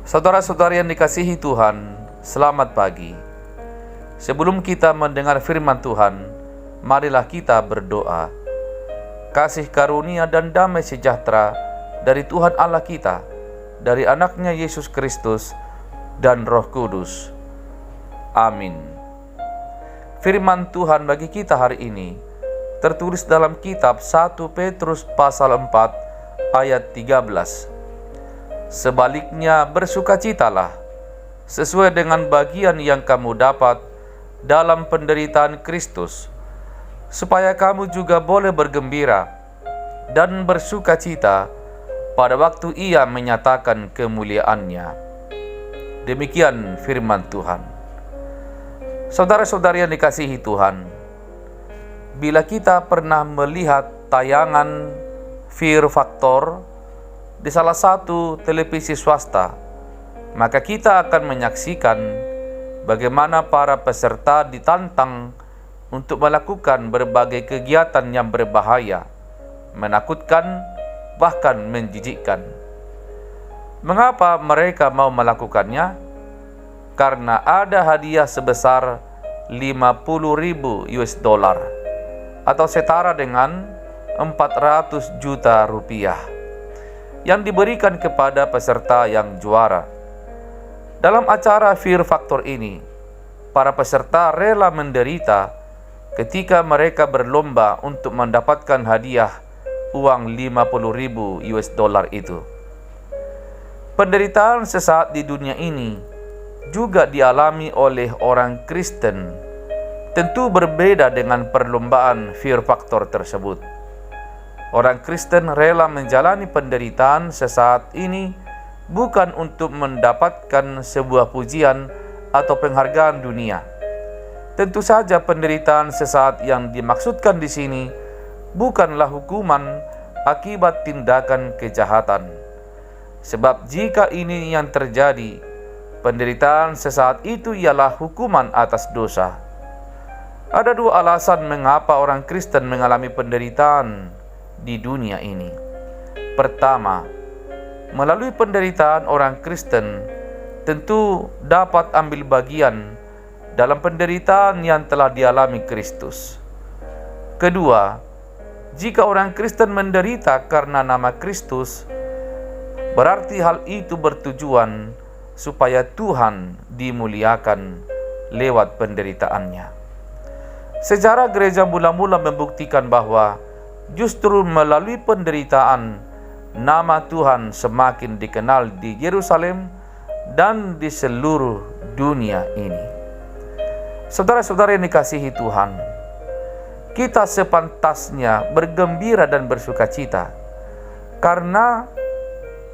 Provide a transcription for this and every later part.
Saudara-saudari yang dikasihi Tuhan, selamat pagi. Sebelum kita mendengar firman Tuhan, marilah kita berdoa. Kasih karunia dan damai sejahtera dari Tuhan Allah kita, dari anaknya Yesus Kristus dan Roh Kudus. Amin. Firman Tuhan bagi kita hari ini tertulis dalam kitab 1 Petrus pasal 4 ayat 13. Sebaliknya bersukacitalah sesuai dengan bagian yang kamu dapat dalam penderitaan Kristus, supaya kamu juga boleh bergembira dan bersukacita pada waktu Ia menyatakan kemuliaannya. Demikian firman Tuhan. Saudara-saudari yang dikasihi Tuhan, bila kita pernah melihat tayangan Fear Factor di salah satu televisi swasta, maka kita akan menyaksikan bagaimana para peserta ditantang untuk melakukan berbagai kegiatan yang berbahaya, menakutkan, bahkan menjijikkan. Mengapa mereka mau melakukannya? Karena ada hadiah sebesar 50.000 US dollar atau setara dengan 400 juta rupiah yang diberikan kepada peserta yang juara. Dalam acara Fear Factor ini, para peserta rela menderita ketika mereka berlomba untuk mendapatkan hadiah uang 50.000 US dollar itu. Penderitaan sesaat di dunia ini juga dialami oleh orang Kristen, tentu berbeda dengan perlombaan Fear Factor tersebut. Orang Kristen rela menjalani penderitaan sesaat ini bukan untuk mendapatkan sebuah pujian atau penghargaan dunia. Tentu saja penderitaan sesaat yang dimaksudkan di sini bukanlah hukuman akibat tindakan kejahatan. Sebab jika ini yang terjadi, penderitaan sesaat itu ialah hukuman atas dosa. Ada dua alasan mengapa orang Kristen mengalami penderitaan di dunia ini. Pertama, melalui penderitaan orang Kristen tentu dapat ambil bagian dalam penderitaan yang telah dialami Kristus. Kedua, jika orang Kristen menderita karena nama Kristus, berarti hal itu bertujuan supaya Tuhan dimuliakan lewat penderitaannya. Sejarah gereja mula-mula membuktikan bahwa justru melalui penderitaan, nama Tuhan semakin dikenal di Yerusalem dan di seluruh dunia ini. Saudara-saudara yang dikasihi Tuhan, kita sepantasnya bergembira dan bersukacita karena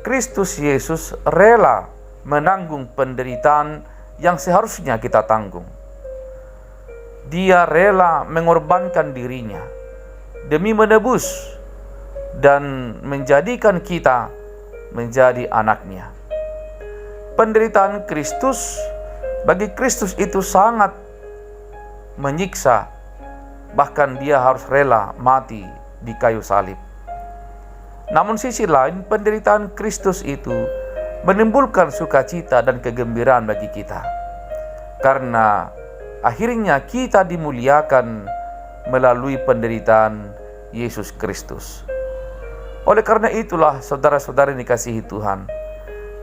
Kristus Yesus rela menanggung penderitaan yang seharusnya kita tanggung. Dia rela mengorbankan dirinya demi menebus dan menjadikan kita menjadi anaknya. Penderitaan Kristus bagi Kristus itu sangat menyiksa, bahkan dia harus rela mati di kayu salib. Namun sisi lain, penderitaan Kristus itu menimbulkan sukacita dan kegembiraan bagi kita, karena akhirnya kita dimuliakan melalui penderitaan Yesus Kristus. Oleh karena itulah, saudara-saudari dikasihi Tuhan,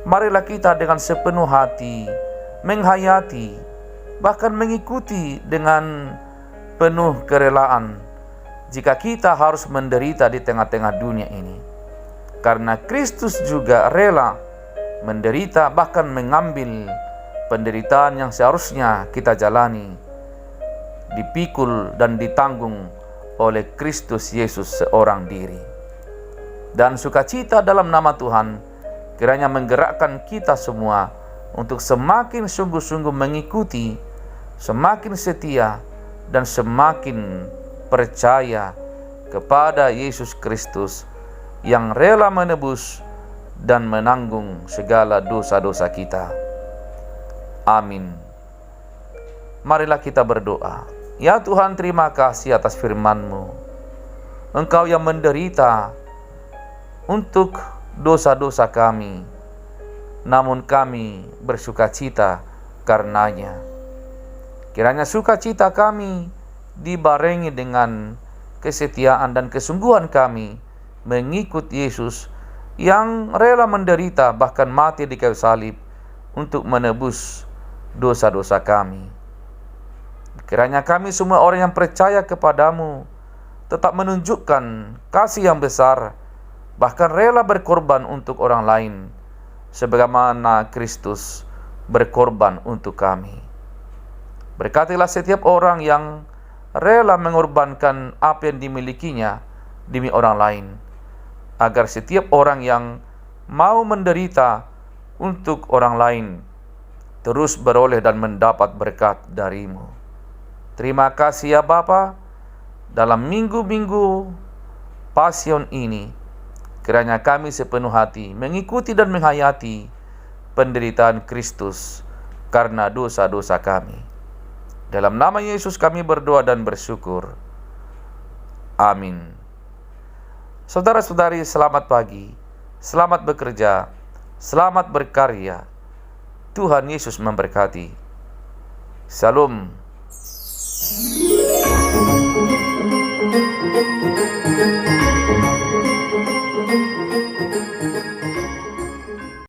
marilah kita dengan sepenuh hati menghayati, bahkan mengikuti dengan penuh kerelaan jika kita harus menderita di tengah-tengah dunia ini. Karena Kristus juga rela menderita, bahkan mengambil penderitaan yang seharusnya kita jalani, dipikul dan ditanggung oleh Kristus Yesus seorang diri. Dan sukacita dalam nama Tuhan kiranya menggerakkan kita semua untuk semakin sungguh-sungguh mengikuti, semakin setia, dan semakin percaya kepada Yesus Kristus yang rela menebus dan menanggung segala dosa-dosa kita. Amin. Marilah kita berdoa. Ya Tuhan, terima kasih atas firman-Mu. Engkau yang menderita untuk dosa-dosa kami, namun kami bersukacita karenanya. Kiranya sukacita kami dibarengi dengan kesetiaan dan kesungguhan kami mengikut Yesus yang rela menderita bahkan mati di kayu salib untuk menebus dosa-dosa kami. Kiranya kami semua orang yang percaya kepadamu tetap menunjukkan kasih yang besar, bahkan rela berkorban untuk orang lain, sebagaimana Kristus berkorban untuk kami. Berkatilah setiap orang yang rela mengorbankan apa yang dimilikinya demi orang lain, agar setiap orang yang mau menderita untuk orang lain terus beroleh dan mendapat berkat darimu. Terima kasih ya Bapa, dalam minggu-minggu Pasion ini, kiranya kami sepenuh hati mengikuti dan menghayati penderitaan Kristus karena dosa-dosa kami. Dalam nama Yesus kami berdoa dan bersyukur. Amin. Saudara-saudari, selamat pagi, selamat bekerja, selamat berkarya. Tuhan Yesus memberkati. Salam.